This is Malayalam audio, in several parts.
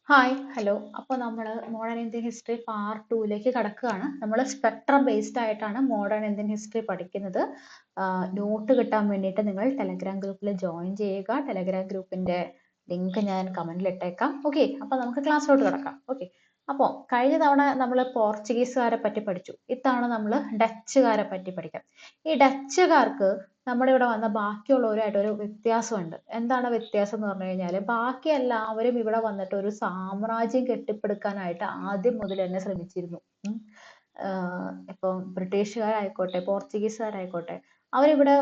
Hi hello. അപ്പോൾ നമ്മൾ മോഡേൺ ഇന്ത്യൻ ഹിസ്റ്ററി പാർട്ട് 2ലേക്ക് കടക്കുകയാണ്. നമ്മൾ സ്പെക്ട്രം ബേസ്ഡ് ആയിട്ടാണ് മോഡേൺ ഇന്ത്യൻ ഹിസ്റ്ററി പഠിക്കുന്നത്. നോട്ട് കിട്ടാൻ വേണ്ടിയിട്ട് നിങ്ങൾ ടെലഗ്രാം ഗ്രൂപ്പിൽ ജോയിൻ ചെയ്യുക. ടെലഗ്രാം ഗ്രൂപ്പിൻ്റെ ലിങ്ക് ഞാൻ കമൻറ്റിൽ ഇട്ടേക്കാം. ഓക്കെ, അപ്പോൾ നമുക്ക് ക്ലാസ്സിലോട്ട് കിടക്കാം. ഓക്കെ, അപ്പോൾ കഴിഞ്ഞ തവണ നമ്മൾ പോർച്ചുഗീസുകാരെ പറ്റി പഠിച്ചു. ഇത്തവണ നമ്മൾ ഡച്ചുകാരെ പറ്റി പഠിക്കാം. ഈ ഡച്ചുകാർക്ക് നമ്മുടെ ഇവിടെ വന്ന ബാക്കിയുള്ളവരുമായിട്ട് ഒരു വ്യത്യാസമുണ്ട്. എന്താണ് വ്യത്യാസം എന്ന് പറഞ്ഞു കഴിഞ്ഞാൽ, ബാക്കി എല്ലാവരും ഇവിടെ വന്നിട്ട് ഒരു സാമ്രാജ്യം കെട്ടിപ്പടുക്കാനായിട്ട് ആദ്യം മുതൽ തന്നെ ശ്രമിച്ചിരുന്നു. ഇപ്പം ബ്രിട്ടീഷുകാരായിക്കോട്ടെ പോർച്ചുഗീസുകാരായിക്കോട്ടെ, അവരിവിടെ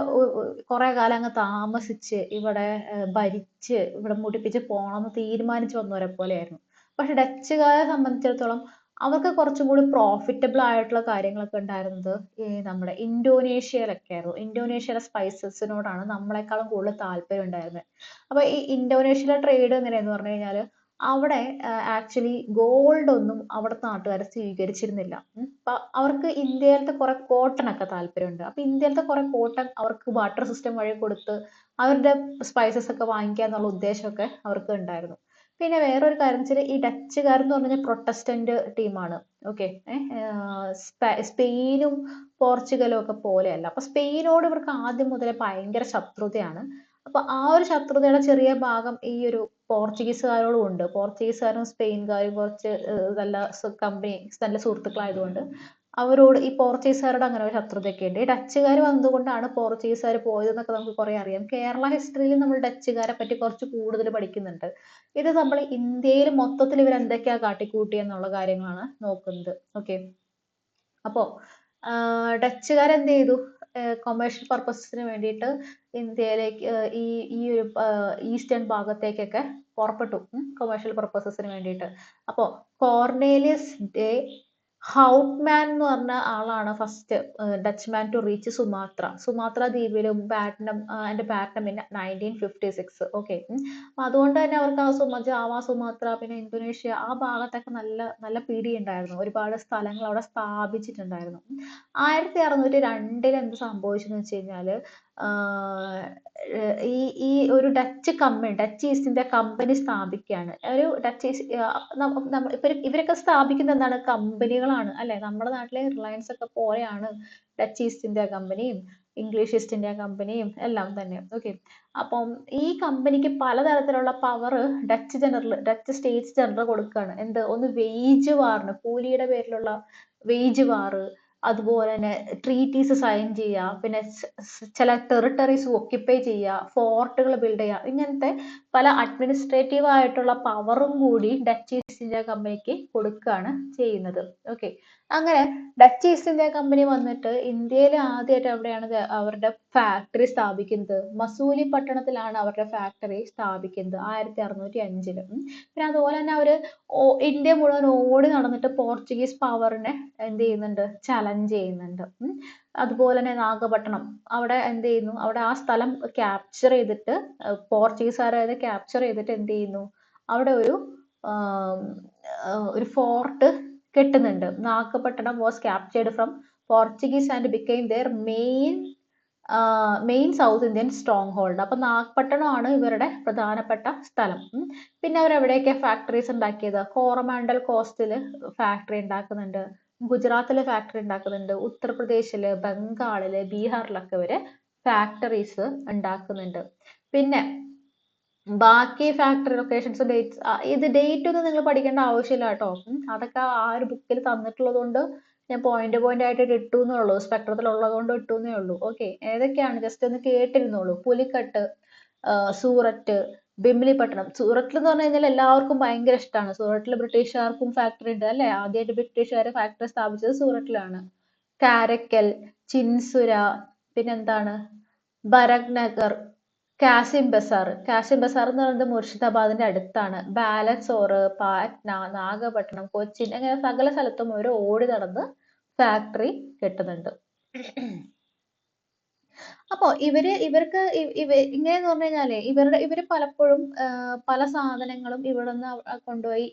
കുറെ കാലം അങ്ങ് താമസിച്ച് ഇവിടെ ഭരിച്ച് ഇവിടെ മുടിപ്പിച്ച് പോകണമെന്ന് തീരുമാനിച്ചു വന്നവരെ പോലെയായിരുന്നു. പക്ഷെ ഡച്ചുകാരെ സംബന്ധിച്ചിടത്തോളം അവർക്ക് കുറച്ചും കൂടി പ്രോഫിറ്റബിൾ ആയിട്ടുള്ള കാര്യങ്ങളൊക്കെ ഉണ്ടായിരുന്നത് ഈ നമ്മുടെ ഇന്തോനേഷ്യയിലൊക്കെ ആയിരുന്നു. ഇന്തോനേഷ്യയിലെ സ്പൈസസിനോടാണ് നമ്മളെക്കാളും കൂടുതൽ താല്പര്യം ഉണ്ടായിരുന്നത്. അപ്പൊ ഈ ഇന്തോനേഷ്യയിലെ ട്രേഡ് എങ്ങനെയാന്ന് പറഞ്ഞു കഴിഞ്ഞാൽ, അവിടെ ആക്ച്വലി ഗോൾഡ് ഒന്നും അവിടുത്തെ നാട്ടുകാർ സ്വീകരിച്ചിരുന്നില്ല. അപ്പൊ അവർക്ക് ഇന്ത്യയിലത്തെ കുറെ കോട്ടൺ ഒക്കെ താല്പര്യമുണ്ട്. അപ്പൊ ഇന്ത്യയിലത്തെ കുറെ കോട്ടൺ അവർക്ക് വാട്ടർ സിസ്റ്റം വഴി കൊടുത്ത് അവരുടെ സ്പൈസസ് ഒക്കെ വാങ്ങിക്കുക എന്നുള്ള ഉദ്ദേശമൊക്കെ അവർക്ക് ഉണ്ടായിരുന്നു. പിന്നെ വേറൊരു കാര്യം വെച്ചാൽ, ഈ ഡച്ചുകാർ എന്ന് പറഞ്ഞാൽ പ്രൊട്ടസ്റ്റന്റ് ടീമാണ്. ഓക്കെ, സ്പെയിനും പോർച്ചുഗലും ഒക്കെ പോലെയല്ല. അപ്പൊ സ്പെയിനോട് ഇവർക്ക് ആദ്യം മുതലേ ഭയങ്കര ശത്രുതയാണ്. അപ്പൊ ആ ഒരു ശത്രുതയുടെ ചെറിയ ഭാഗം ഈ ഒരു പോർച്ചുഗീസുകാരോടും ഉണ്ട്. പോർച്ചുഗീസുകാരും സ്പെയിൻകാരും കുറച്ച് നല്ല കമ്പനി, നല്ല സുഹൃത്തുക്കളായതുകൊണ്ട് അവരോട്, ഈ പോർച്ചുഗീസുകാരോട് അങ്ങനെ ഒരു ശത്രുതയൊക്കെ ഉണ്ട്. ഈ ഡച്ചുകാർ വന്നതുകൊണ്ടാണ് പോർച്ചുഗീസുകാർ പോയതെന്നൊക്കെ നമുക്ക് കുറെ അറിയാം. കേരള ഹിസ്റ്ററിയിൽ നമ്മൾ ഡച്ചുകാരെ പറ്റി കുറച്ച് കൂടുതൽ പഠിക്കുന്നുണ്ട്. ഇത് നമ്മൾ ഇന്ത്യയിൽ മൊത്തത്തിൽ ഇവർ എന്തൊക്കെയാ കാട്ടിക്കൂട്ടിയെന്നുള്ള കാര്യങ്ങളാണ് നോക്കുന്നത്. ഓക്കെ, അപ്പോ ഡച്ചുകാർ എന്ത് ചെയ്തു? കൊമേഴ്ഷ്യൽ പർപ്പസസിന് വേണ്ടിയിട്ട് ഇന്ത്യയിലേക്ക് ഈ ഈ ഒരു ഈസ്റ്റേൺ ഭാഗത്തേക്കൊക്കെ പുറപ്പെട്ടു, കൊമേഴ്ഷ്യൽ പർപ്പസസിന് വേണ്ടിയിട്ട്. അപ്പോൾ കോർണേലിയസ് ഡേ ഹൗട്ട്മാൻ എന്ന് പറഞ്ഞ ആളാണ് first Dutch man to reach Sumatra ദ്വീപിലും Bantam and Bantam in 1956. Okay, അപ്പൊ അതുകൊണ്ട് തന്നെ അവർക്ക് ആ ജാവ, സുമാത്ര, പിന്നെ ഇന്തോനേഷ്യ ആ ഭാഗത്തൊക്കെ നല്ല നല്ല പിടിയുണ്ടായിരുന്നു. ഒരുപാട് സ്ഥലങ്ങൾ അവിടെ സ്ഥാപിച്ചിട്ടുണ്ടായിരുന്നു. 1602 എന്ത് സംഭവിച്ചെന്ന് വെച്ച് കഴിഞ്ഞാല്, ഈ ഈ ഒരു ഡച്ച് ഈസ്റ്റ് ഇന്ത്യ കമ്പനി സ്ഥാപിക്കുകയാണ്. ഒരു ഡച്ച് ഇവരൊക്കെ സ്ഥാപിക്കുന്ന എന്താണ്? കമ്പനികളാണ് അല്ലെ? നമ്മുടെ നാട്ടിലെ റിലയൻസ് ഒക്കെ പോലെയാണ് ഡച്ച് ഈസ്റ്റ് ഇന്ത്യ കമ്പനിയും ഇംഗ്ലീഷ് ഈസ്റ്റ് ഇന്ത്യ കമ്പനിയും എല്ലാം തന്നെ. ഓക്കെ, അപ്പം ഈ കമ്പനിക്ക് പലതരത്തിലുള്ള പവർ ഡച്ച് സ്റ്റേറ്റ്സ് ജനറൽ കൊടുക്കുകയാണ്. എന്ത്? ഒന്ന് വേജ് വാറിന്, കൂലിയുടെ പേരിലുള്ള വേജ് വാറ്, അതുപോലെ തന്നെ ട്രീറ്റീസ് സൈൻ ചെയ്യുക, പിന്നെ ചില ടെറിട്ടറീസ് ഒക്യുപ്പൈ ചെയ്യുക, ഫോർട്ടുകൾ ബിൽഡ് ചെയ്യുക, ഇങ്ങനത്തെ പല അഡ്മിനിസ്ട്രേറ്റീവ് ആയിട്ടുള്ള പവറും കൂടി ഡച്ച് ഈസ്റ്റ് ഇന്ത്യ കമ്പനിക്ക് കൊടുക്കുകയാണ് ചെയ്യുന്നത്. ഓക്കെ, അങ്ങനെ ഡച്ച് ഈസ്റ്റ് ഇന്ത്യ കമ്പനി വന്നിട്ട് ഇന്ത്യയിൽ ആദ്യമായിട്ട് എവിടെയാണ് അവരുടെ ഫാക്ടറി സ്ഥാപിക്കുന്നത്? മസൂലി പട്ടണത്തിലാണ് അവരുടെ ഫാക്ടറി സ്ഥാപിക്കുന്നത് 1605. പിന്നെ അതുപോലെ തന്നെ അവര് ഇന്ത്യ മുഴുവൻ ഓടി നടന്നിട്ട് പോർച്ചുഗീസ് പവറിനെ എന്ത് ചെയ്യുന്നുണ്ട്? ചലഞ്ച് ചെയ്യുന്നുണ്ട്. അതുപോലെ തന്നെ നാഗപട്ടണം, അവിടെ എന്ത് ചെയ്യുന്നു? അവിടെ ആ സ്ഥലം ക്യാപ്ചർ ചെയ്തിട്ട്, പോർച്ചുഗീസുകാരെ ക്യാപ്ചർ ചെയ്തിട്ട് എന്ത് ചെയ്യുന്നു? അവിടെ ഒരു ഫോർട്ട് കെട്ടുന്നുണ്ട്. Nagapattinam was captured from Portuguese and became their main south Indian stronghold. അപ്പൊ നാഗപട്ടണമാണ് ഇവരുടെ പ്രധാനപ്പെട്ട സ്ഥലം. പിന്നെ അവർ എവിടെയൊക്കെ ഫാക്ടറീസ് ഉണ്ടാക്കിയത്? കോറമാൻഡൽ കോസ്റ്റില് ഫാക്ടറി ഉണ്ടാക്കുന്നുണ്ട്, ഗുജറാത്തില് ഫാക്ടറി ഉണ്ടാക്കുന്നുണ്ട്, ഉത്തർപ്രദേശില്, ബംഗാളില്, ബീഹാറിലൊക്കെ ഇവര് ഫാക്ടറീസ് ഉണ്ടാക്കുന്നുണ്ട്. പിന്നെ ബാക്കി ഫാക്ടറി ലൊക്കേഷൻസ്, ഡേറ്റ്സ്, ഇത് ഡേറ്റ് ഒന്നും നിങ്ങൾ പഠിക്കേണ്ട ആവശ്യമില്ല കേട്ടോ. അതൊക്കെ ആ ഒരു ബുക്കിൽ തന്നിട്ടുള്ളത് കൊണ്ട് ഞാൻ പോയിന്റ് ആയിട്ട് ഇട്ടു എന്നേ ഉള്ളൂ. സ്പെക്ട്രത്തിൽ ഉള്ളത് കൊണ്ട് ഇട്ടു എന്നേ ഉള്ളൂ. ഓക്കെ, ഏതൊക്കെയാണ് ജസ്റ്റ് ഒന്ന് കേട്ടിരുന്നോളൂ. പുലിക്കട്ട്, സൂററ്റ്, ബിംലിപട്ടണം. സൂററ്റിൽ എന്ന് പറഞ്ഞു കഴിഞ്ഞാൽ എല്ലാവർക്കും ഭയങ്കര ഇഷ്ടമാണ്. സൂററ്റിൽ ബ്രിട്ടീഷുകാർക്കും ഫാക്ടറി ഉണ്ട് അല്ലെ? ആദ്യമായിട്ട് ബ്രിട്ടീഷുകാർ ഫാക്ടറി സ്ഥാപിച്ചത് സൂററ്റിലാണ്. കാരക്കൽ, ചിൻസുര, പിന്നെന്താണ്, ഭരത്നഗർ, കാസിം ബസാർ എന്ന് പറയുന്നത് മുർഷിദാബാദിന്റെ അടുത്താണ്. ബാലസോർ, പാറ്റ്ന, നാഗപട്ടണം, കൊച്ചിൻ, അങ്ങനെ സകല സ്ഥലത്തും അവർ ഓടി നടന്ന് ഫാക്ടറി കെട്ടുന്നുണ്ട്. അപ്പോ ഇവർക്ക് ഇങ്ങനെയെന്ന് പറഞ്ഞു കഴിഞ്ഞാല് ഇവര് പലപ്പോഴും പല സാധനങ്ങളും ഇവിടുന്ന് കൊണ്ടുപോയി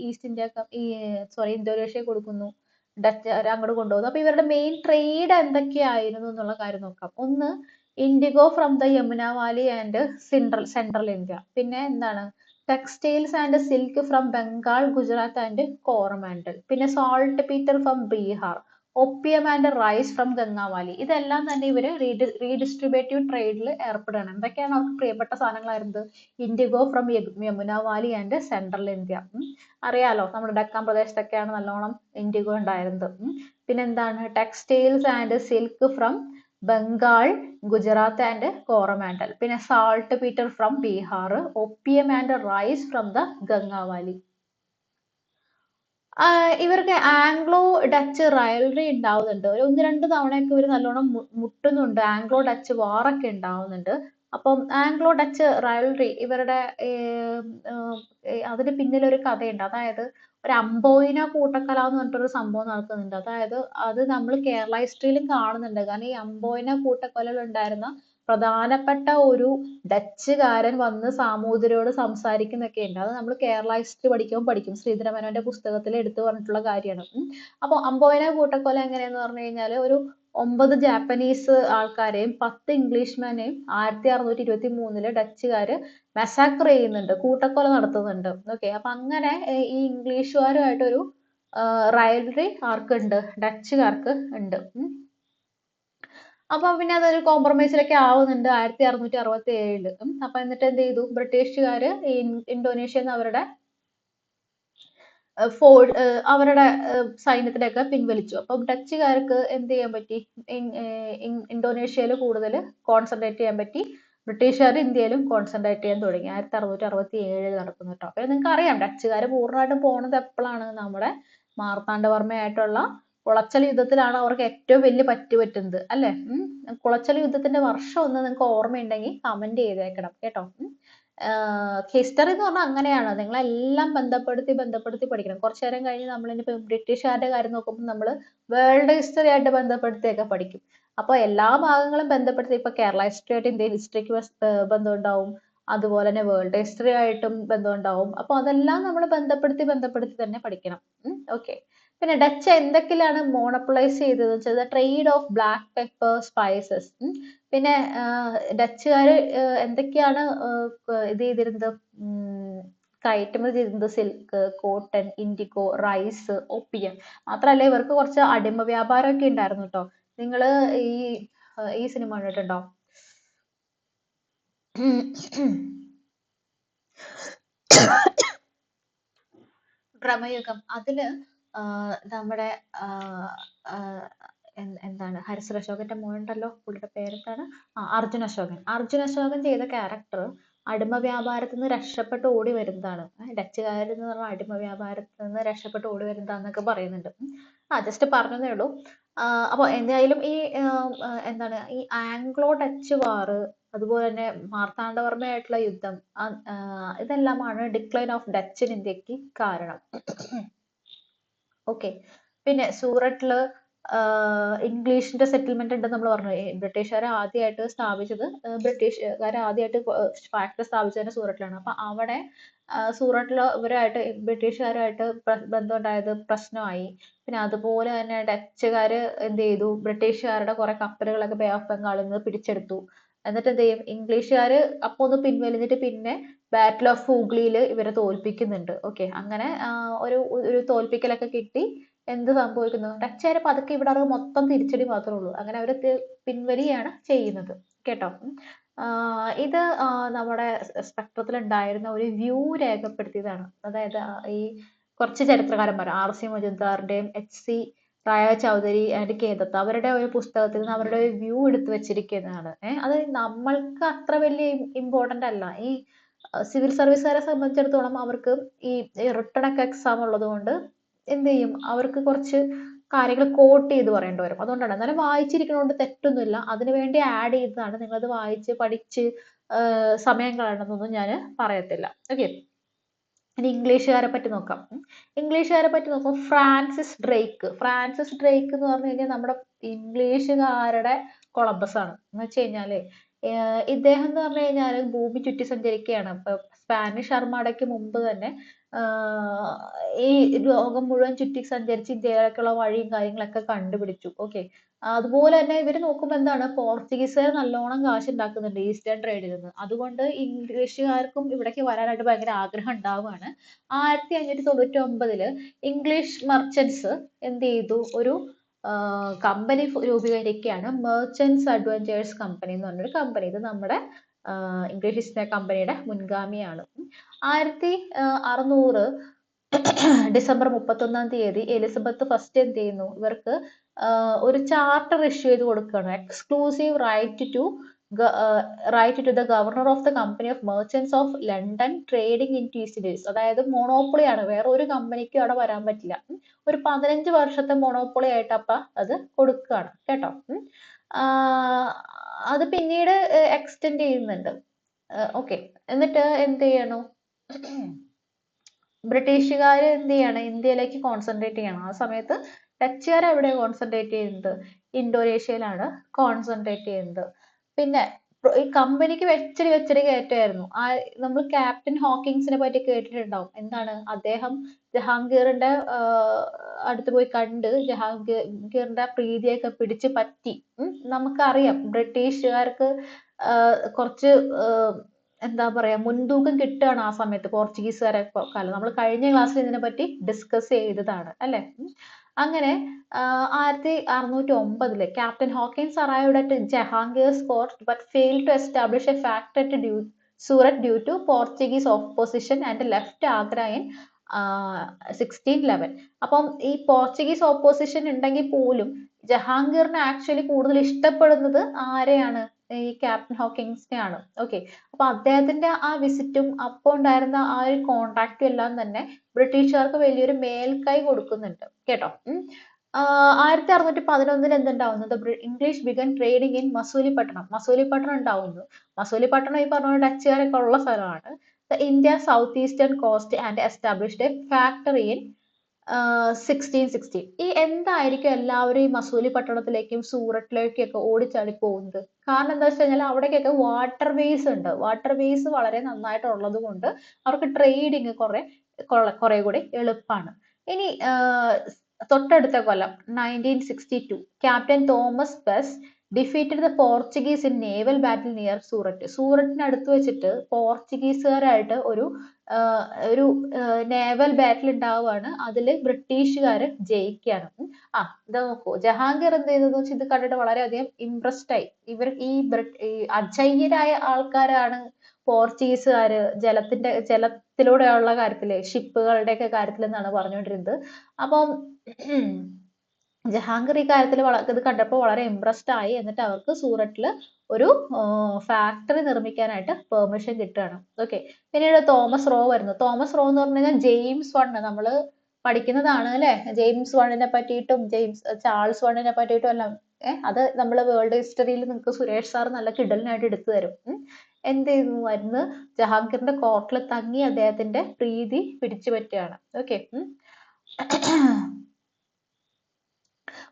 ഇന്തോനേഷ്യ കൊടുക്കുന്നു, ഡച്ച് അങ്ങോട്ട് കൊണ്ടുപോകുന്നു. അപ്പൊ ഇവരുടെ മെയിൻ ട്രേഡ് എന്തൊക്കെയായിരുന്നു എന്നുള്ള കാര്യം നോക്കാം. ഒന്ന്, indigo from the Yamuna valley and central India. പിന്നെ എന്താണ്? Textiles and silk from Bengal, Gujarat and Coromandel. പിന്നെ saltpetre from Bihar, opium and rice from Ganga valley. ഇതെല്ലാം തന്നെ ഇവര് റീഡിസ്ട്രിബ്യൂട്ടീവ് ട്രേഡിൽ ഏർപ്പെടുകയാണ്. എന്തൊക്കെയാണ് അവർക്ക് പ്രിയപ്പെട്ട സാധനങ്ങളായിരുന്നത്? Indigo from Yamuna valley and central India. അറിയാലോ, നമ്മുടെ ഡക്കാൻ പ്രദേശത്തൊക്കെയാണ് നല്ലോണം ഇൻഡിഗോ ഉണ്ടായിരുന്നത്. പിന്നെ എന്താണ്? Textiles and silk from Bengal, Gujarat and Coromandel. പിന്നെ saltpetre from Bihar, opium and rice from the Ganga valley. ഇവർക്ക് ആംഗ്ലോ ഡച്ച് റൈവൽറി ഉണ്ടാവുന്നുണ്ട്. ഒരു 1-2 തവണയൊക്കെ ഇവർ നല്ലോണം മുട്ടുന്നുണ്ട്. ആംഗ്ലോ ഡച്ച് വാറൊക്കെ ഉണ്ടാവുന്നുണ്ട്. അപ്പം ആംഗ്ലോ ഡച്ച് റൈവൽറി ഇവരുടെ അതിന് പിന്നിൽ ഒരു കഥയുണ്ട്. അതായത് ഒരു അംബോയിന കൂട്ടക്കല എന്ന് പറഞ്ഞിട്ടൊരു സംഭവം നടക്കുന്നുണ്ട്. അതായത് അത് നമ്മൾ കേരള ഹിസ്റ്ററിയിലും കാണുന്നുണ്ട്. കാരണം ഈ അംബോയിന കൂട്ടക്കൊലയിൽ ഉണ്ടായിരുന്ന പ്രധാനപ്പെട്ട ഒരു ഡച്ചുകാരൻ വന്ന് സാമൂതിരിയോട് സംസാരിക്കുന്നൊക്കെ ഉണ്ട്. അത് നമ്മൾ കേരള ഹിസ്റ്ററി പഠിക്കുമ്പോൾ പഠിക്കും. ശ്രീധരമേനോന്റെ പുസ്തകത്തിൽ എടുത്തു പറഞ്ഞിട്ടുള്ള കാര്യമാണ്. അപ്പോൾ അംബോയിന കൂട്ടക്കൊല എങ്ങനെയാന്ന് പറഞ്ഞു കഴിഞ്ഞാൽ ഒരു 9 ജാപ്പനീസ് ആൾക്കാരെയും 10 ഇംഗ്ലീഷ്മാനെയും 1623 ഡച്ചുകാര് മെസാക്ർ ചെയ്യുന്നുണ്ട്, കൂട്ടക്കൊല നടത്തുന്നുണ്ട്. ഓക്കെ, അപ്പൊ അങ്ങനെ ഈ ഇംഗ്ലീഷുകാരുമായിട്ടൊരു റൈവൽറി ആർക്കുണ്ട്? ഡച്ചുകാർക്ക് ഉണ്ട്. അപ്പൊ പിന്നെ അതൊരു കോംപ്രമൈസിലൊക്കെ ആവുന്നുണ്ട് 1667. അപ്പൊ എന്നിട്ട് എന്ത് ചെയ്തു? ബ്രിട്ടീഷുകാര് ഇന്തോനേഷ്യ അവരുടെ അവരുടെ സൈന്യത്തിനെയൊക്കെ പിൻവലിച്ചു. അപ്പൊ ഡച്ചുകാർക്ക് എന്ത് ചെയ്യാൻ പറ്റി? ഇന്തോനേഷ്യയിൽ കൂടുതൽ കോൺസെൻട്രേറ്റ് ചെയ്യാൻ പറ്റി. ബ്രിട്ടീഷുകാർ ഇന്ത്യയിലും കോൺസെൻട്രേറ്റ് ചെയ്യാൻ തുടങ്ങി. 1667 നടക്കുന്നു കേട്ടോ. അപ്പൊ നിങ്ങൾക്ക് അറിയാം ഡച്ചുകാർ പൂർണ്ണമായിട്ടും പോണത് എപ്പോഴാണ്? നമ്മുടെ മാർത്താണ്ഡവർമ്മയായിട്ടുള്ള കുളച്ചൽ യുദ്ധത്തിലാണ് അവർക്ക് ഏറ്റവും വലിയ പറ്റു പറ്റുന്നത് അല്ലെ? കുളച്ചൽ യുദ്ധത്തിന്റെ വർഷം ഒന്ന് നിങ്ങൾക്ക് ഓർമ്മയുണ്ടെങ്കിൽ കമന്റ് ചെയ്തേക്കണം കേട്ടോ. ഹിസ്റ്ററി എന്ന് പറഞ്ഞാൽ അങ്ങനെയാണ്, നിങ്ങളെല്ലാം ബന്ധപ്പെടുത്തി പഠിക്കണം. കുറച്ചു നേരം കഴിഞ്ഞ് നമ്മൾ ഇനിയിപ്പോ ബ്രിട്ടീഷുകാരുടെ കാര്യം നോക്കുമ്പോൾ നമ്മൾ വേൾഡ് ഹിസ്റ്ററി ആയിട്ട് ബന്ധപ്പെടുത്തിയൊക്കെ പഠിക്കും. അപ്പൊ എല്ലാ ഭാഗങ്ങളും ബന്ധപ്പെടുത്തി, ഇപ്പൊ കേരള ഹിസ്റ്ററി ആയിട്ട് ഇന്ത്യൻ ഹിസ്റ്ററിക്ക് ബന്ധം ഉണ്ടാവും, അതുപോലെ തന്നെ വേൾഡ് ഹിസ്റ്ററി ആയിട്ടും ബന്ധം ഉണ്ടാവും. അപ്പൊ അതെല്ലാം നമ്മൾ ബന്ധപ്പെടുത്തി തന്നെ പഠിക്കണം. ഓക്കെ. പിന്നെ ഡച്ച് എന്തൊക്കെയാണ് മോണോപ്പൊളൈസ് ചെയ്തത് വെച്ചാൽ trade of black pepper, spices. പിന്നെ ഡച്ചുകാര് എന്തൊക്കെയാണ് ഇത് ചെയ്തിരുന്നത്? കയറ്റുമതി ചെയ്തിരുന്നത്? Silk, cotton, indigo, rice, opium. മാത്രല്ല ഇവർക്ക് കുറച്ച് അടിമ വ്യാപാരമൊക്കെ ഉണ്ടായിരുന്നു കേട്ടോ. നിങ്ങള് ഈ സിനിമ കണ്ടിട്ടുണ്ടോ? ഭ്രമയുഗം. അതില് നമ്മുടെ എന്താണ് ഹരിശ്രീ അശോകന്റെ മോനുണ്ടല്ലോ, പുള്ളിയുടെ പേരെന്താണ്? അർജുൻ അശോകൻ. അർജുൻ അശോകൻ ചെയ്ത ക്യാരക്ടർ അടിമ വ്യാപാരത്തിൽ നിന്ന് രക്ഷപ്പെട്ട് ഓടി വരുന്നതാണ്. ഡച്ചുകാരിൽ നിന്ന് പറഞ്ഞ അടിമ വ്യാപാരത്തിൽ നിന്ന് രക്ഷപ്പെട്ട് ഓടി വരുന്നതാന്നൊക്കെ പറയുന്നുണ്ട്. ജസ്റ്റ് പറഞ്ഞതേ ഉള്ളൂ. അപ്പൊ എന്തായാലും ഈ എന്താണ് ഈ ആംഗ്ലോ ഡച്ച് വാർ, അതുപോലെ തന്നെ മാർത്താണ്ഡവർമ്മയായിട്ടുള്ള യുദ്ധം, ഇതെല്ലാമാണ് ഡിക്ലൈൻ ഓഫ് ഡച്ച് ഇൻ ഇന്ത്യക്ക് കാരണം. ഓക്കെ. പിന്നെ സൂററ്റില് ഇംഗ്ലീഷിന്റെ സെറ്റിൽമെന്റ് ഉണ്ടെന്ന് നമ്മൾ പറഞ്ഞു. ബ്രിട്ടീഷുകാർ ആദ്യമായിട്ട് സ്ഥാപിച്ചത് ഫാക്ടറി സ്ഥാപിച്ചത് തന്നെ സൂററ്റിലാണ്. അപ്പൊ അവിടെ സൂററ്റിൽ ഇവരായിട്ട് ബ്രിട്ടീഷുകാരുമായിട്ട് ബന്ധം ഉണ്ടായത് പ്രശ്നമായി. പിന്നെ അതുപോലെ തന്നെ ഡച്ചുകാര് എന്ത് ചെയ്തു? ബ്രിട്ടീഷുകാരുടെ കുറെ കപ്പലുകളൊക്കെ ബേ ഓഫ് ബംഗാളിൽ നിന്ന് പിടിച്ചെടുത്തു. എന്നിട്ട് എന്ത് ചെയ്യും? ഇംഗ്ലീഷുകാര് അപ്പൊ ഒന്ന് പിൻവലിഞ്ഞിട്ട് പിന്നെ ബാറ്റിൽ ഓഫ് ഹൂഗ്ലിയിൽ ഇവരെ തോൽപ്പിക്കുന്നുണ്ട്. ഓക്കെ, അങ്ങനെ ഒരു തോൽപ്പിക്കലൊക്കെ കിട്ടി. എന്ത് സംഭവിക്കുന്നു? ഡച്ചുകാര് പതുക്കെ ഇവിടെ മൊത്തം തിരിച്ചടി മാത്രമേ ഉള്ളൂ. അങ്ങനെ അവര് പിൻവലിയാണ് ചെയ്യുന്നത് കേട്ടോ. ഇത് നമ്മുടെ സ്പെക്ട്രത്തിൽ ഉണ്ടായിരുന്ന ഒരു വ്യൂ രേഖപ്പെടുത്തിയതാണ്. അതായത് ഈ കുറച്ച് ചരിത്രകാരന്മാർ RC മജുംദാറിന്റെയും HC Ray Chaudhuri and K Datta അവരുടെ ഒരു പുസ്തകത്തിൽ നിന്ന് അവരുടെ ഒരു വ്യൂ എടുത്തു വെച്ചിരിക്കുന്നതാണ്. അത് നമ്മൾക്ക് അത്ര വലിയ ഇമ്പോർട്ടന്റ് അല്ല. ഈ സിവിൽ സർവീസുകാരെ സംബന്ധിച്ചിടത്തോളം അവർക്ക് ഈ റിട്ടൺ ഒക്കെ എക്സാം ഉള്ളത് കൊണ്ട് എന്ത് ചെയ്യും? അവർക്ക് കുറച്ച് കാര്യങ്ങൾ കോട്ട് ചെയ്ത് പറയേണ്ടി വരും. അതുകൊണ്ടാണ്. എന്നാലും വായിച്ചിരിക്കുന്നതുകൊണ്ട് തെറ്റൊന്നുമില്ല. അതിനു വേണ്ടി ആഡ് ചെയ്തതാണ്. നിങ്ങളത് വായിച്ച് പഠിച്ച് സമയം കളയണമെന്നൊന്നും ഞാൻ പറയത്തില്ല. ഓക്കെ. ഇനി ഇംഗ്ലീഷുകാരെ പറ്റി നോക്കാം. ഇംഗ്ലീഷുകാരെ പറ്റി നോക്കാം. ഫ്രാൻസിസ് ഡ്രേക്ക് എന്ന് പറഞ്ഞു കഴിഞ്ഞാൽ നമ്മുടെ ഇംഗ്ലീഷുകാരുടെ കൊളംബസ് ആണ്. എന്ന് വെച്ച് കഴിഞ്ഞാല് ഇദ്ദേഹം എന്ന് പറഞ്ഞു കഴിഞ്ഞാൽ ഭൂമി ചുറ്റി സഞ്ചരിക്കുകയാണ്. അപ്പൊ സ്പാനിഷ് അർമാഡയ്ക്ക് മുമ്പ് തന്നെ ഈ ലോകം മുഴുവൻ ചുറ്റി സഞ്ചരിച്ച് ഇന്ത്യയിലേക്കുള്ള വഴിയും കാര്യങ്ങളൊക്കെ കണ്ടുപിടിച്ചു. ഓക്കെ. അതുപോലെ തന്നെ ഇവര് നോക്കുമ്പോൾ എന്താണ്, പോർച്ചുഗീസുകാർ നല്ലോണം കാശ് ഉണ്ടാക്കുന്നുണ്ട് ഈസ്റ്റേൺ ട്രേഡിൽ നിന്ന്. അതുകൊണ്ട് ഇംഗ്ലീഷുകാർക്കും ഇവിടേക്ക് വരാനായിട്ട് ഭയങ്കര ആഗ്രഹം ഉണ്ടാവുകയാണ്. 1599 ഇംഗ്ലീഷ് മെർച്ചന്റ്സ് എന്ത് ചെയ്തു, ഒരു കമ്പനി രൂപീകരിക്കുകയാണ്. മെർച്ചന്റ്സ് അഡ്വഞ്ചേഴ്സ് കമ്പനി എന്ന് പറഞ്ഞൊരു കമ്പനി. ഇത് നമ്മുടെ ഇംഗ്ലീഷ് ഈസ്റ്റ് ഇന്ത്യ കമ്പനിയുടെ മുൻഗാമിയാണ്. 1600 ഡിസംബർ 31 എലിസബത്ത് ഫസ്റ്റ് എന്ത് ചെയ്യുന്നു, ഇവർക്ക് ഒരു ചാർട്ടർ ഇഷ്യൂ ചെയ്ത് കൊടുക്കുകയാണ്. Exclusive right to the governor of the company of merchants of London trading in East Indies. അതായത് മോണോപ്പൊളിയാണ്, വേറെ ഒരു കമ്പനിക്കും അവിടെ വരാൻ പറ്റില്ല. ഒരു 15 വർഷത്തെ മോണോപ്പൊളി ആയിട്ട് അപ്പ അത് കൊടുക്കുകയാണ് കേട്ടോ. അത് പിന്നീട് എക്സ്റ്റെൻഡ് ചെയ്യുന്നുണ്ട്. ഓക്കെ. എന്നിട്ട് എന്ത് ചെയ്യണു, ബ്രിട്ടീഷുകാർ എന്ത് ചെയ്യണം, ഇന്ത്യയിലേക്ക് കോൺസെൻട്രേറ്റ് ചെയ്യണം. ആ സമയത്ത് ഡച്ചുകാർ എവിടെ കോൺസെൻട്രേറ്റ് ചെയ്യുന്നത്, ഇന്തോനേഷ്യയിലാണ് കോൺസെൻട്രേറ്റ് ചെയ്യുന്നത്. പിന്നെ ഈ കമ്പനിക്ക് വെച്ചടി കയറ്റമായിരുന്നു. നമ്മൾ ക്യാപ്റ്റൻ ഹോക്കിൻസിനെ പറ്റി കേട്ടിട്ടുണ്ടാവും. എന്താണ്, അദ്ദേഹം ജഹാംഗീറിന്റെ അടുത്ത് പോയി കണ്ട് ജഹാംഗീറിന്റെ പ്രീതിയൊക്കെ പിടിച്ച് പറ്റി. നമുക്കറിയാം ബ്രിട്ടീഷുകാർക്ക് കുറച്ച് എന്താ പറയാ മുൻതൂക്കം കിട്ടുകയാണ് ആ സമയത്ത് പോർച്ചുഗീസുകാരെ കാലം. നമ്മൾ കഴിഞ്ഞ ക്ലാസ്സിൽ ഇതിനെ പറ്റി ഡിസ്കസ് ചെയ്തതാണ് അല്ലെ. അങ്ങനെ 1609 captain Hawkins arrived at Jahangir's court but failed to establish a factory at Surat due to Portuguese opposition and left Agra in 1611. അപ്പം ഈ പോർച്ചുഗീസ് ഓപ്പോസിഷൻ ഉണ്ടെങ്കിൽ പോലും ജഹാംഗീറിനെ ആക്ച്വലി കൂടുതൽ ഇഷ്ടപ്പെടുന്നത് ആരെയാണ്, ഈ ക്യാപ്റ്റൻ ഹോക്കിൻസിനെയാണ്. ഓക്കെ. അപ്പൊ അദ്ദേഹത്തിന്റെ ആ വിസിറ്റും അപ്പോൾ ഉണ്ടായിരുന്ന ആ ഒരു കോൺടാക്റ്റും എല്ലാം തന്നെ ബ്രിട്ടീഷുകാർക്ക് വലിയൊരു മേൽക്കൈ കൊടുക്കുന്നുണ്ട് കേട്ടോ. 1611 എന്തുണ്ടാവുന്നത്, English began trading in Masulipatnam. Masulipatnam ഉണ്ടാവുന്നു. മസൂലിപട്ടണം ഈ പറഞ്ഞ ഡച്ചുകാരൊക്കെ ഉള്ള സ്ഥലമാണ്. India south eastern coast and established a factory in 1616. ഈ എന്തായിരിക്കും എല്ലാവരും ഈ മസൂലിപട്ടണത്തിലേക്കും സൂററ്റിലേക്കും ഒക്കെ ഓടിച്ചാടി പോകുന്നത്? കാരണം എന്താ വെച്ച് കഴിഞ്ഞാൽ അവിടേക്കൊക്കെ വാട്ടർ വേസ് ഉണ്ട്. വാട്ടർ വേസ് വളരെ നന്നായിട്ടുള്ളത് കൊണ്ട് അവർക്ക് ട്രേഡിങ് കുറെ കൂടി എളുപ്പമാണ്. ഇനി തൊട്ടടുത്ത കൊല്ലം 1962 captain Thomas Best defeated the Portuguese in naval battle near Surat. സൂററ്റിനടുത്ത് വെച്ചിട്ട് പോർച്ചുഗീസുകാരായിട്ട് ഒരു നേവൽ ബാറ്റിൽ ഉണ്ടാവുകയാണ്. അതിൽ ബ്രിട്ടീഷുകാർ ജയിക്കുകയാണ്. ഇത് നോക്കൂ, ജഹാംഗീർ എന്ത് ചെയ്തതെന്ന് വെച്ചാൽ ഇത് കണ്ടിട്ട് വളരെയധികം ഇംപ്രസ്ഡ് ആയി. ഈ അജയ്യരായ ആൾക്കാരാണ് പോർച്ചുഗീസുകാര് ജലത്തിലൂടെയുള്ള കാര്യത്തില്, ഷിപ്പുകളുടെ ഒക്കെ കാര്യത്തിൽ എന്നാണ് പറഞ്ഞുകൊണ്ടിരുന്നത്. അപ്പം ജഹാംഗീർ ഈ കാര്യത്തിൽ ഇത് കണ്ടപ്പോൾ വളരെ ഇംപ്രസ്ഡ് ആയി. എന്നിട്ട് അവർക്ക് സൂററ്റില് ഒരു ഫാക്ടറി നിർമ്മിക്കാനായിട്ട് പെർമിഷൻ കിട്ടുകയാണ്. ഓക്കെ. പിന്നീട് തോമസ് റോ വരുന്നു. തോമസ് റോ എന്ന് പറഞ്ഞു കഴിഞ്ഞാൽ ജെയിംസ് വൺ നമ്മൾ പഠിക്കുന്നതാണ് അല്ലെ. ജെയിംസ് വണ്ണിനെ പറ്റിയിട്ടും ചാൾസ് വണ്ണിനെ പറ്റിയിട്ടും എല്ലാം അത് നമ്മൾ വേൾഡ് ഹിസ്റ്ററിയിൽ നിങ്ങൾക്ക് സുരേഷ് സാർ നല്ല കിടലിനായിട്ട് എടുത്തു തരും. എന്ത് ചെയ്യുന്നു, വരുന്ന് ജഹാംഗീറിന്റെ കോർട്ടിൽ തങ്ങി അദ്ദേഹത്തിന്റെ പ്രീതി പിടിച്ചു പറ്റുകയാണ്. ഓക്കെ.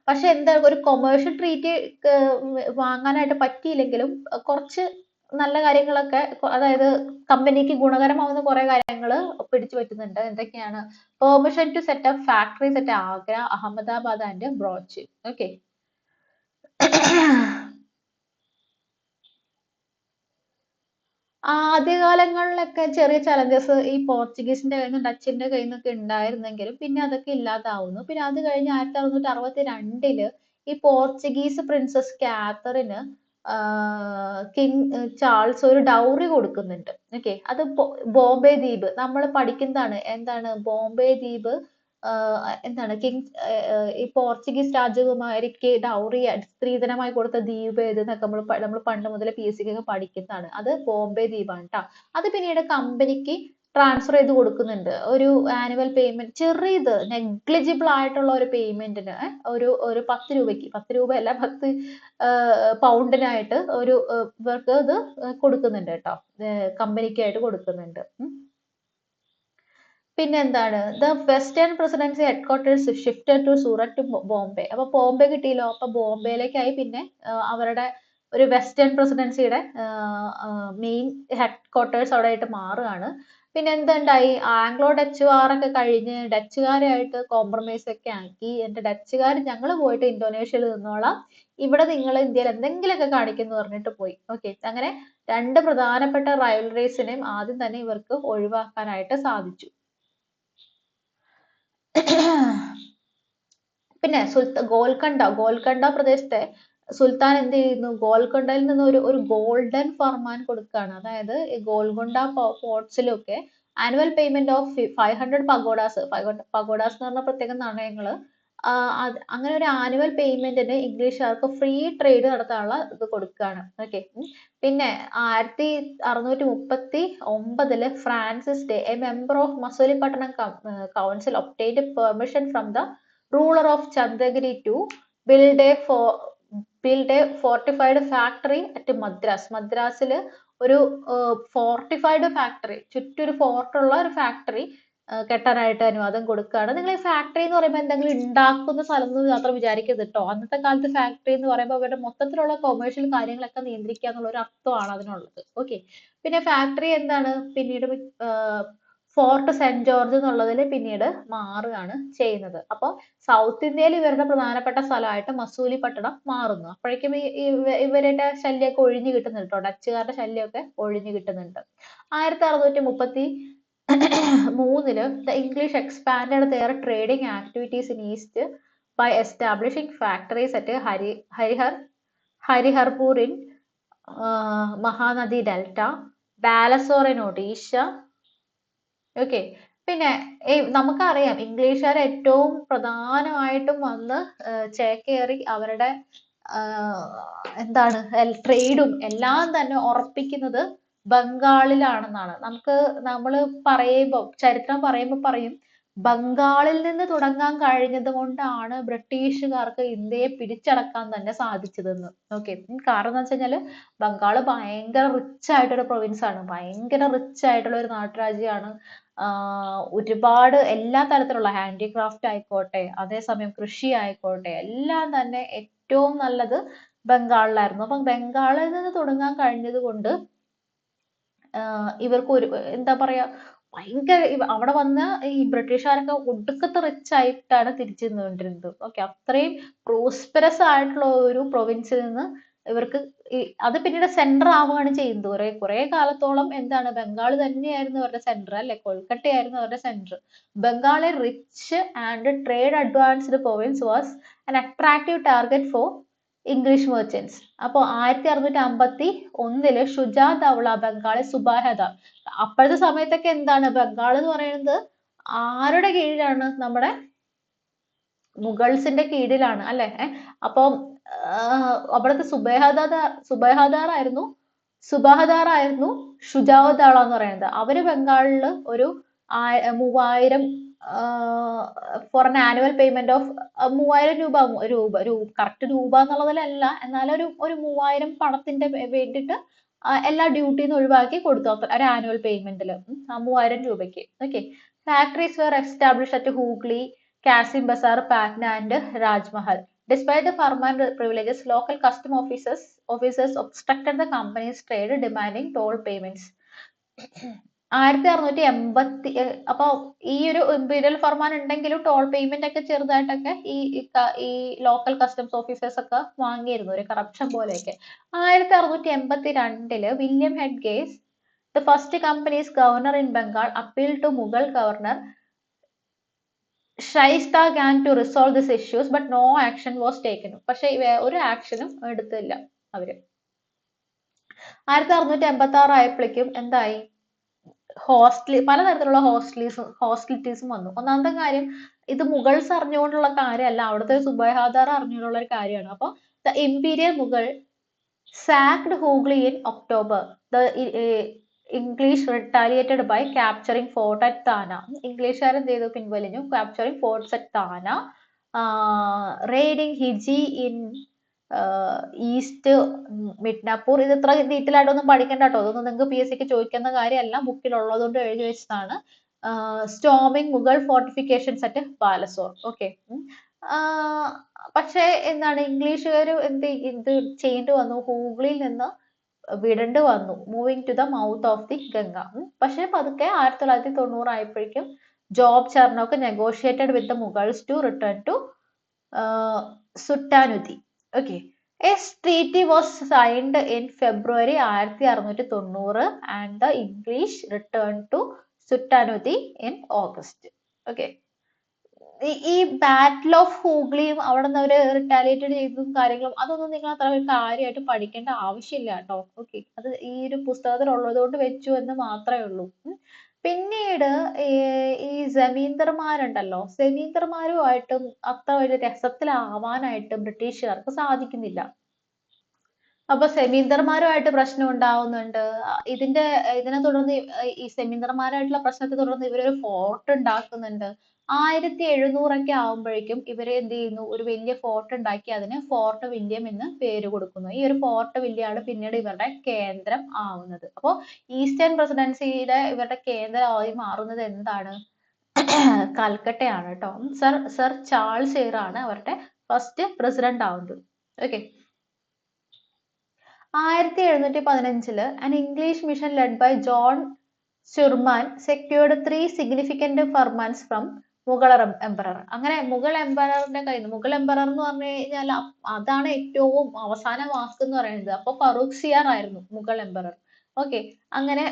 പക്ഷെ എന്താ, ഒരു കൊമേഴ്ഷ്യൽ ട്രീറ്റ് വാങ്ങാനായിട്ട് പറ്റിയില്ലെങ്കിലും കുറച്ച് നല്ല കാര്യങ്ങളൊക്കെ, അതായത് കമ്പനിക്ക് ഗുണകരമാവുന്ന കുറെ കാര്യങ്ങൾ പിടിച്ചു പറ്റുന്നുണ്ട്. എന്തൊക്കെയാണ്, permission to set up factories at Agra, Ahmedabad and Broach. Okay. ആദ്യകാലങ്ങളിലൊക്കെ ചെറിയ ചലഞ്ചസ് ഈ പോർച്ചുഗീസിന്റെ കയ്യിൽ നിന്നും ഡച്ചിന്റെ കയ്യിൽ നിന്നൊക്കെ ഉണ്ടായിരുന്നെങ്കിലും പിന്നെ അതൊക്കെ ഇല്ലാതാവുന്നു. പിന്നെ അത് കഴിഞ്ഞ് 1662 ഈ Portuguese princess Kathryn king Charles ഒരു ഡൗറി കൊടുക്കുന്നുണ്ട്. ഓക്കെ. അത് ബോംബെ ദ്വീപ് നമ്മൾ പഠിക്കുന്നതാണ്. എന്താണ് ബോംബെ ദ്വീപ്, എന്താണ് ഈ പോർച്ചുഗീസ് രാജകുമാരിക്ക് ഡൗറി സ്ത്രീധനമായി കൊടുത്ത ദ്വീപ് ഏത് എന്നൊക്കെ നമ്മൾ പണ്ട് മുതലേ PSC ക്കൊക്കെ പഠിക്കുന്നതാണ്. അത് ബോംബെ ദ്വീപാണ് ട്ടോ. അത് പിന്നീട് കമ്പനിക്ക് ട്രാൻസ്ഫർ ചെയ്ത് കൊടുക്കുന്നുണ്ട്. ഒരു ആനുവൽ പേയ്മെന്റ്, ചെറിയത് നെഗ്ലിജിബിൾ ആയിട്ടുള്ള ഒരു പേയ്മെന്റിന് ഒരു 10 രൂപയ്ക്ക്, 10 രൂപയല്ല 10 പൗണ്ടിനായിട്ട് ഇവർക്ക് ഇത് കൊടുക്കുന്നുണ്ട് കേട്ടോ. കമ്പനിക്കായിട്ട് കൊടുക്കുന്നുണ്ട്. പിന്നെ എന്താണ്, the western presidency headquarters shifted to Surat to Bombay. അപ്പൊ ബോംബെ കിട്ടിയല്ലോ, അപ്പൊ ബോംബെയിലേക്കായി പിന്നെ അവരുടെ ഒരു വെസ്റ്റേൺ പ്രസിഡൻസിയുടെ മെയിൻ ഹെഡ് ക്വാർട്ടേഴ്സ് അവിടെ ആയിട്ട് മാറുകയാണ്. പിന്നെ എന്തുണ്ടായി, ആംഗ്ലോ ഡച്ച് വാർ ഒക്കെ കഴിഞ്ഞ് ഡച്ചുകാരായിട്ട് കോംപ്രമൈസ് ഒക്കെ ആക്കി, എന്റെ ഡച്ചുകാർ ഞങ്ങൾ പോയിട്ട് ഇന്തോനേഷ്യയിൽ നിന്നോളാം, ഇവിടെ നിങ്ങൾ ഇന്ത്യയിൽ എന്തെങ്കിലുമൊക്കെ കാണിക്കുന്നു പറഞ്ഞിട്ട് പോയി. ഓക്കെ, അങ്ങനെ രണ്ട് പ്രധാനപ്പെട്ട റൈവലറീസിനെയും ആദ്യം തന്നെ ഇവർക്ക് ഒഴിവാക്കാനായിട്ട് സാധിച്ചു. പിന്നെ ഗോൽക്കണ്ട പ്രദേശത്തെ സുൽത്താൻ എന്ത് ചെയ്യുന്നു, ഗോൽക്കൊണ്ടയിൽ നിന്ന് ഒരു ഗോൾഡൻ ഫർമാൻ കൊടുക്കുകയാണ്. അതായത് ഈ Golconda ഫോർട്സിലൊക്കെ annual payment of 500 pagodas, pagodas എന്ന് പറഞ്ഞ പ്രത്യേക നാണയങ്ങള്, അങ്ങനെ ഒരു ആനുവൽ പേയ്മെന്റിന് ഇംഗ്ലീഷുകാർക്ക് ഫ്രീ ട്രേഡ് നടത്താനുള്ള ഇത് കൊടുക്കുകയാണ്. ഓക്കെ, പിന്നെ 1639 Francis day, A member of Masulipatnam council obtained permission from the ruler of Chandagiri to build a fortified factory at Madras. മദ്രാസിൽ ഒരു ഫോർട്ടിഫൈഡ് ഫാക്ടറി, ചുറ്റൊരു ഫോർട്ട് ഉള്ള ഒരു ഫാക്ടറി കെട്ടാനായിട്ട് അനുവാദം കൊടുക്കുകയാണ്. നിങ്ങൾ ഈ ഫാക്ടറി എന്ന് പറയുമ്പോൾ എന്തെങ്കിലും ഉണ്ടാക്കുന്ന സ്ഥലം എന്ന് മാത്രം വിചാരിക്കരുത് കേട്ടോ. അന്നത്തെ കാലത്ത് ഫാക്ടറി എന്ന് പറയുമ്പോൾ അവരുടെ മൊത്തത്തിലുള്ള കൊമേഴ്ഷ്യൽ കാര്യങ്ങളൊക്കെ നിയന്ത്രിക്കുക എന്നുള്ള ഒരു അർത്ഥമാണ് അതിനുള്ളത്. ഓക്കെ, പിന്നെ ഫാക്ടറി എന്താണ് പിന്നീട് ഫോർട്ട് സെന്റ് ജോർജ് എന്നുള്ളതിൽ പിന്നീട് മാറുകയാണ് ചെയ്യുന്നത്. അപ്പോൾ സൗത്ത് ഇന്ത്യയിൽ ഇവരുടെ പ്രധാനപ്പെട്ട സ്ഥലമായിട്ട് മസൂലിപട്ടണം മാറുന്നു. അപ്പോഴേക്കും ഇവരുടെ ശല്യമൊക്കെ ഒഴിഞ്ഞു കിട്ടുന്നുണ്ട് കേട്ടോ, ഡച്ചുകാരുടെ ശല്യമൊക്കെ ഒഴിഞ്ഞു കിട്ടുന്നുണ്ട്. 1663 the English expanded their trading activities in East by establishing factories at Hariharpur in Mahanadi Delta, Balasore in Odisha. Okay, പിന്നെ നമുക്കറിയാം ഇംഗ്ലീഷുകാർ ഏറ്റവും പ്രധാനമായിട്ടും വന്ന് ചേക്കേറി അവരുടെ എന്താണ് ട്രേഡും എല്ലാം തന്നെ ഉറപ്പിക്കുന്നത് ബംഗാളിലാണെന്നാണ്. നമ്മൾ പറയുമ്പോൾ ചരിത്രം പറയുമ്പോൾ പറയും ബംഗാളിൽ നിന്ന് തുടങ്ങാൻ കഴിഞ്ഞത് കൊണ്ടാണ് ബ്രിട്ടീഷുകാർക്ക് ഇന്ത്യയെ പിടിച്ചടക്കാൻ തന്നെ സാധിച്ചതെന്ന്. ഓക്കെ, കാരണം എന്ന് വെച്ച് കഴിഞ്ഞാല് ബംഗാള് ഭയങ്കര റിച്ച് ആയിട്ടൊരു പ്രൊവിൻസ് ആണ്, ഭയങ്കര റിച്ച് ആയിട്ടുള്ള ഒരു നാട്ടുരാജ്യമാണ്. ഒരുപാട് എല്ലാ തരത്തിലുള്ള ഹാൻഡിക്രാഫ്റ്റ് ആയിക്കോട്ടെ, അതേസമയം കൃഷി ആയിക്കോട്ടെ, എല്ലാം തന്നെ ഏറ്റവും നല്ലത് ബംഗാളിലായിരുന്നു. അപ്പം ബംഗാളിൽ നിന്ന് തുടങ്ങാൻ കഴിഞ്ഞത് കൊണ്ട് ഇവർക്ക് എന്താ പറയാ, ഭയങ്കര അവിടെ വന്ന ഈ ബ്രിട്ടീഷുകാരൊക്കെ ഒടുക്കത്തെ റിച്ച് ആയിട്ടാണ് തിരിച്ചു നിന്നുകൊണ്ടിരുന്നത്. ഓക്കെ, അത്രയും പ്രോസ്പെറസ് ആയിട്ടുള്ള ഒരു പ്രൊവിൻസിൽ നിന്ന് ഇവർക്ക് അത് പിന്നീട് സെന്റർ ആവുകയാണ് ചെയ്യുന്നത്. കുറെ കാലത്തോളം എന്താണ് ബംഗാൾ തന്നെയായിരുന്നു അവരുടെ സെന്റർ, അല്ലെ, കൊൽക്കട്ടയായിരുന്നു അവരുടെ സെന്റർ. ബംഗാളെ rich and trade advanced province was an attractive target for English merchants. അപ്പോൾ 1651 ഷുജാ ദൗള ബംഗാളി സുബാഹദാർ. അപ്പോഴത്തെ സമയത്തൊക്കെ എന്താണ് ബംഗാൾ എന്ന് പറയുന്നത് ആരുടെ കീഴിലാണ്, നമ്മുടെ മുഗൾസിന്റെ കീഴിലാണ്, അല്ലെ. അപ്പം അവിടുത്തെ സുബേഹദാർ ആയിരുന്നു ഷുജാഉദ്ദൗള എന്ന് പറയുന്നത്. അവര് ബംഗാളില് ഒരു 3000 for an annual payment of 3000 രൂപ കറക്റ്റ് രൂപ എന്നുള്ളതിലല്ല, എന്നാലും ഒരു 3000 പണത്തിന്റെ വേണ്ടിയിട്ട് എല്ലാ ഡ്യൂട്ടിന്ന് ഒഴിവാക്കി കൊടുത്തു ഒരു ആനുവൽ പേയ്മെന്റിൽ 3000 രൂപയ്ക്ക്. Okay, factories were established at Hooghly, Kasimbazar, Patna and Rajmahal. Despite the farmer privileges, local custom officers obstructed the company's trade, demanding toll payments. 1680 അപ്പൊ ഈ ഒരു ഇമ്പീരിയൽ ഫർമാൻ ഉണ്ടെങ്കിലും ടോൾ പേയ്മെന്റ് ഒക്കെ ചെറുതായിട്ടൊക്കെ ഈ ലോക്കൽ കസ്റ്റംസ് ഓഫീസേഴ്സ് ഒക്കെ വാങ്ങിയിരുന്നു, ഒരു കറപ്ഷൻ പോലെയൊക്കെ. 1682 William head guys, the first company's governor in Bengal, appealed to Mughal governor Shaista Khan to resolve these issues, but no action was taken. പക്ഷെ ഒരു ആക്ഷനും എടുത്തില്ല അവര്. 1686 ആയപ്പോഴേക്കും എന്തായി, പലതരത്തിലുള്ള ഹോസ്റ്റിലിറ്റീസും വന്നു. ഒന്നാമത്തെ കാര്യം, ഇത് മുഗൾസ് അറിഞ്ഞുകൊണ്ടുള്ള കാര്യമല്ല, അവിടുത്തെ സുബേഹദാർ അറിഞ്ഞുകൊണ്ടുള്ള ഒരു കാര്യമാണ്. അപ്പൊ the imperial Mughal sacked Hooghly in October. The English retaliated by capturing fort at Thana. ഇംഗ്ലീഷുകാർ എന്ത് ചെയ്തു, പിൻവലിഞ്ഞു. capturing forts at Thana, raiding Hiji in east Midnapore. ഇത് ഇത്ര ഡീറ്റെയിൽ ആയിട്ടൊന്നും പഠിക്കണ്ട കേട്ടോ, അതൊന്നും നിങ്ങൾക്ക് PSC ചോദിക്കുന്ന കാര്യമല്ല, ബുക്കിൽ ഉള്ളതുകൊണ്ട് എഴുതി വെച്ചതാണ്. Storming Mughal fortifications at Balasore. Okay, പക്ഷേ എന്താണ് ഇംഗ്ലീഷുകാർ ഇത് ചെയ്യേണ്ടി വന്നു, ഹൂഗ്ലിയിൽ നിന്ന് വിടേണ്ടി വന്നു, moving to the mouth of the Ganga. പക്ഷെ പതുക്കെ 1990 ആയപ്പോഴേക്കും Job Charnock negotiated with the Mughals to return to Sutanuti. Okay, a treaty was signed in February 1690 and the English return to Sutanuti in August. Okay, ഈ ബാറ്റിൽ ഓഫ് ഹൂഗ്ലിയും അവിടെ നിന്ന് അവര് റിട്ടാലിയേറ്റ് ചെയ്തതും കാര്യങ്ങളും അതൊന്നും നിങ്ങൾ അത്ര കാര്യമായിട്ട് പഠിക്കേണ്ട ആവശ്യമില്ല കേട്ടോ. ഓക്കെ, അത് ഈ ഒരു പുസ്തകത്തിൽ ഉള്ളത് കൊണ്ട് വെച്ചു എന്ന് മാത്രമേ ഉള്ളൂ. പിന്നീട് ഈ ജമീന്ദർമാരുണ്ടല്ലോ, ജമീന്ദർമാരുമായിട്ടും അത്ര ഒരു രസത്തിലാവാനായിട്ട് ബ്രിട്ടീഷുകാർക്ക് സാധിക്കുന്നില്ല. അപ്പൊ സെമീന്ദർമാരുമായിട്ട് പ്രശ്നം ഉണ്ടാവുന്നുണ്ട്. ഇതിനെ തുടർന്ന് ഈ സെമീന്ദർമാരായിട്ടുള്ള പ്രശ്നത്തെ തുടർന്ന് ഇവരൊരു ഫോർട്ട് ഉണ്ടാക്കുന്നുണ്ട്. 1700 ആവുമ്പോഴേക്കും ഇവര് എന്ത് ചെയ്യുന്നു, ഒരു വലിയ ഫോർട്ട് ഉണ്ടാക്കി അതിന് ഫോർട്ട് വില്യം എന്ന് പേര് കൊടുക്കുന്നു. ഈ ഒരു ഫോർട്ട് വില്യമാണ് പിന്നീട് ഇവരുടെ കേന്ദ്രം ആവുന്നത്. അപ്പോൾ ഈസ്റ്റേൺ പ്രസിഡൻസിയുടെ ഇവരുടെ കേന്ദ്രമായി മാറുന്നത് എന്താണ്? കൽക്കട്ടയാണ് കേട്ടോ. സർ ചാൾസ് ആണ് അവരുടെ ഫസ്റ്റ് പ്രസിഡന്റ് ആവുന്നത്. Okay, 1715 an English mission led by John Sturman secured 3 significant firmans from Mughal emperor. അങ്ങനെ മുഗൾ എംപററിന്റെ കയ്യിൽ നിന്ന്, മുഗൾ എംപറർ എന്ന് പറഞ്ഞു കഴിഞ്ഞാൽ അതാണ് ഏറ്റവും അവസാന വാക്ക് എന്ന് പറയുന്നത്. അപ്പൊ ഫറൂഖ് സിയാർ ആയിരുന്നു മുഗൾ എംപറർ. ഓക്കെ, അങ്ങനെ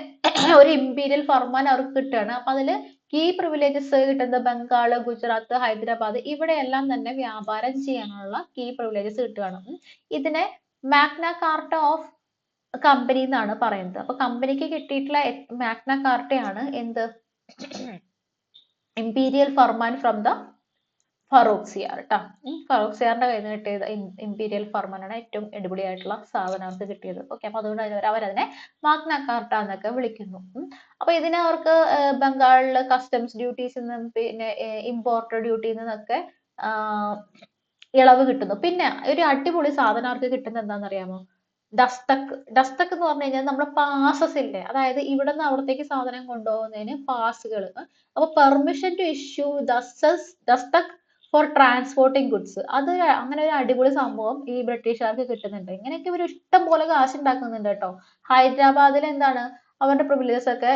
ഒരു ഇമ്പീരിയൽ ഫർമാൻ അവർക്ക് കിട്ടുകയാണ്. അപ്പൊ അതില് കീ പ്രിവിലേജസ് കിട്ടുന്നത് ബംഗാള്, ഗുജറാത്ത്, ഹൈദരാബാദ് ഇവിടെയെല്ലാം തന്നെ വ്യാപാരം ചെയ്യാനുള്ള കീ പ്രിവിലേജസ് കിട്ടുകയാണ്. ഇതിനെ മാഗ്ന കാർട്ട ഓഫ് കമ്പനി എന്നാണ് പറയുന്നത്. അപ്പൊ കമ്പനിക്ക് കിട്ടിയിട്ടുള്ള മാഗ്ന കാർട്ടയാണ് എന്ത്? Imperial ഫർമാൻ from the Farooq Siyar ട്ടാ. ഫറൂഖ് സിയാറിന്റെ കയ്യിൽ നിന്ന് കിട്ടിയത് ഇമ്പീരിയൽ ഫർമാനാണ്. ഏറ്റവും അടിപൊളിയായിട്ടുള്ള സാധനം അവർക്ക് കിട്ടിയത്. ഓക്കെ, അപ്പൊ അതുകൊണ്ട് അവരതിനെ മാഗ്ന കാർട്ട എന്നൊക്കെ വിളിക്കുന്നു. അപ്പൊ ഇതിനെ അവർക്ക് ബംഗാളില് കസ്റ്റംസ് ഡ്യൂട്ടീസിൽ നിന്നും പിന്നെ ഇമ്പോർട്ട് ഡ്യൂട്ടിയിൽ നിന്നൊക്കെ ഇളവ് കിട്ടുന്നു. പിന്നെ ഒരു അടിപൊളി സാധനം അവർക്ക് കിട്ടുന്നത് എന്താണെന്നറിയാമോ? ഡസ്തക്ക്. ഡസ്തക്ക് എന്ന് പറഞ്ഞു കഴിഞ്ഞാൽ നമ്മുടെ പാസസ് ഇല്ലേ, അതായത് ഇവിടെ നിന്ന് അവിടത്തേക്ക് സാധനം കൊണ്ടുപോകുന്നതിന് പാസുകൾ. അപ്പൊ permission to issue dastak for transporting goods, അത് അങ്ങനെ ഒരു അടിപൊളി സംഭവം ഈ ബ്രിട്ടീഷുകാർക്ക് കിട്ടുന്നുണ്ട്. ഇങ്ങനെയൊക്കെ ഇവർ ഇഷ്ടം പോലെ കാശ് ഉണ്ടാക്കുന്നുണ്ട് കേട്ടോ. ഹൈദരാബാദിൽ എന്താണ് അവരുടെ പ്രിവിലേജസ് ഒക്കെ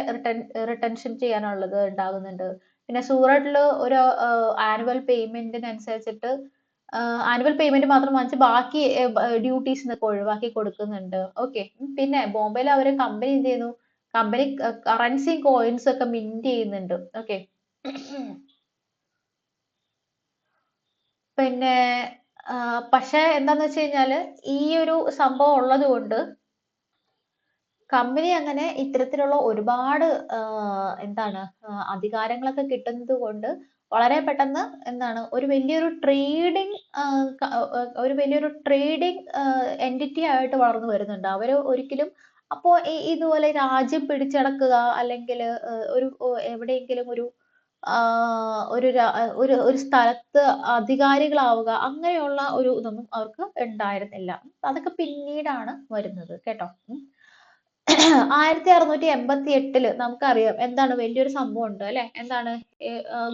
റിട്ടൻഷൻ ചെയ്യാനുള്ളത് ഉണ്ടാകുന്നുണ്ട്. പിന്നെ സൂററ്റില് ഒരു ആനുവൽ പേയ്മെന്റിനനുസരിച്ചിട്ട് ആനുവൽ പേയ്മെന്റ് മാത്രം വാങ്ങിച്ച് ബാക്കി ഡ്യൂട്ടീസ് എന്നൊക്കെ ഒഴിവാക്കി കൊടുക്കുന്നുണ്ട്. ഓക്കെ, പിന്നെ ബോംബെയിൽ അവര് കമ്പനി എന്ത് ചെയ്യുന്നു, കമ്പനി കറൻസി കോയിൻസ് ഒക്കെ മിന്റ് ചെയ്യുന്നുണ്ട്. ഓക്കെ, പിന്നെ പക്ഷെ എന്താന്ന് വെച്ച് കഴിഞ്ഞാല് ഈ ഒരു സംഭവം ഉള്ളത് കൊണ്ട് കമ്പനി അങ്ങനെ ഇത്തരത്തിലുള്ള ഒരുപാട് എന്താണ് അധികാരങ്ങളൊക്കെ കിട്ടുന്നത് കൊണ്ട് വളരെ പെട്ടെന്ന് എന്താണ് ഒരു വലിയൊരു ട്രേഡിംഗ് എൻറ്റിറ്റി ആയിട്ട് വളർന്നു വരുന്നുണ്ട്. അവര് ഒരിക്കലും അപ്പോ ഇതുപോലെ രാജ്യം പിടിച്ചടക്കുക അല്ലെങ്കിൽ എവിടെയെങ്കിലും ഒരു സ്ഥലത്ത് അധികാരികളാവുക അങ്ങനെയുള്ള ഒരു ഇതൊന്നും അവർക്ക് ഉണ്ടായിരുന്നില്ല. അതൊക്കെ പിന്നീടാണ് വരുന്നത് കേട്ടോ. 1688 നമുക്കറിയാം എന്താണ് വലിയൊരു സംഭവം ഉണ്ട് അല്ലെ, എന്താണ്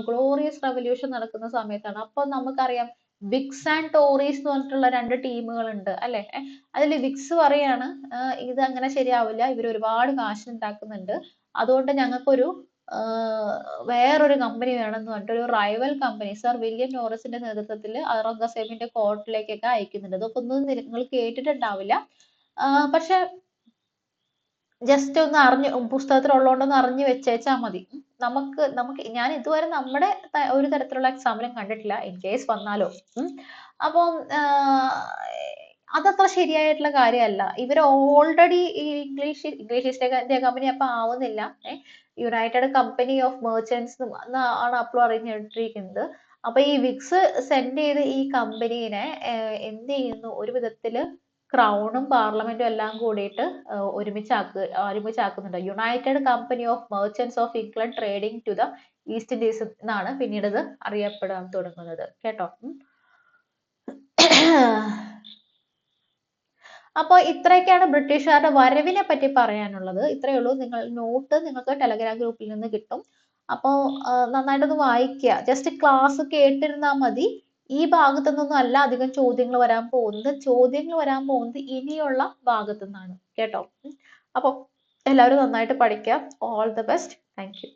ഗ്ലോറിയസ് റെവല്യൂഷൻ നടക്കുന്ന സമയത്താണ്. അപ്പൊ നമുക്കറിയാം വിക്സ് ആൻഡ് ടോറീസ് എന്ന് പറഞ്ഞിട്ടുള്ള 2 ടീമുകൾ ഉണ്ട് അല്ലെ. അതിൽ വിക്സ് പറയാണ് ഇത് അങ്ങനെ ശരിയാവില്ല, ഇവർ ഒരുപാട് കാശ് ഉണ്ടാക്കുന്നുണ്ട്, അതുകൊണ്ട് ഞങ്ങൾക്കൊരു വേറൊരു കമ്പനി വേണമെന്ന് പറഞ്ഞിട്ട് ഒരു റൈവൽ കമ്പനി സർ വില്യം നോറിസിന്റെ നേതൃത്വത്തിൽ ഔറംഗസേബിന്റെ കോർട്ടിലേക്കൊക്കെ അയക്കുന്നുണ്ട്. ഇതൊക്കെ ഒന്നും നിങ്ങൾ കേട്ടിട്ടുണ്ടാവില്ല, പക്ഷെ ജസ്റ്റ് ഒന്ന് പുസ്തകത്തിൽ ഉള്ളതുകൊണ്ടൊന്ന് അറിഞ്ഞു വെച്ചേച്ചാ മതി. നമുക്ക് ഞാൻ ഇതുവരെ നമ്മുടെ ഒരു തരത്തിലുള്ള എക്സാമിനും കണ്ടിട്ടില്ല, ഇൻ കേസ് വന്നാലോ. അപ്പം അതത്ര ശരിയായിട്ടുള്ള കാര്യമല്ല. ഇവർ ഓൾറെഡി ഈ ഇംഗ്ലീഷ് ഈസ്റ്റ് ഇന്ത്യ കമ്പനി അപ്പൊ ആവുന്നില്ല, യുണൈറ്റഡ് കമ്പനി ഓഫ് മെർച്ചന്റ്സ് ആണ് അപ്പോൾ അറിഞ്ഞിട്ടിരിക്കുന്നത്. അപ്പൊ ഈ വിക്സ് സെൻഡ് ചെയ്ത് ഈ കമ്പനീനെ എന്ത് ചെയ്യുന്നു, ഒരു വിധത്തില് ക്രൗണും പാർലമെന്റും എല്ലാം കൂടിയിട്ട് ഒരുമിച്ചാക്കുന്നുണ്ട്. United Company of merchants of England Trading to the East Indies എന്നാണ് പിന്നീട് ഇത് അറിയപ്പെടാൻ തുടങ്ങുന്നത് കേട്ടോ. അപ്പോൾ ഇത്രയൊക്കെയാണ് ബ്രിട്ടീഷുകാരുടെ വരവിനെ പറ്റി പറയാനുള്ളത്. ഇത്രയേ ഉള്ളൂ. നോട്ട് നിങ്ങൾക്ക് ടെലഗ്രാം ഗ്രൂപ്പിൽ നിന്ന് കിട്ടും. അപ്പോൾ നന്നായിട്ടൊന്ന് വായിക്കുക. ജസ്റ്റ് ക്ലാസ് കേട്ടിരുന്നാൽ മതി. ഈ ഭാഗത്തു നിന്നൊന്നും അല്ല അധികം ചോദ്യങ്ങൾ വരാൻ പോകുന്നത്. ചോദ്യങ്ങൾ വരാൻ പോകുന്നത് ഇനിയുള്ള ഭാഗത്തു നിന്നാണ് കേട്ടോ. അപ്പോൾ എല്ലാവരും നന്നായിട്ട് പഠിക്കുക. All the best. Thank you.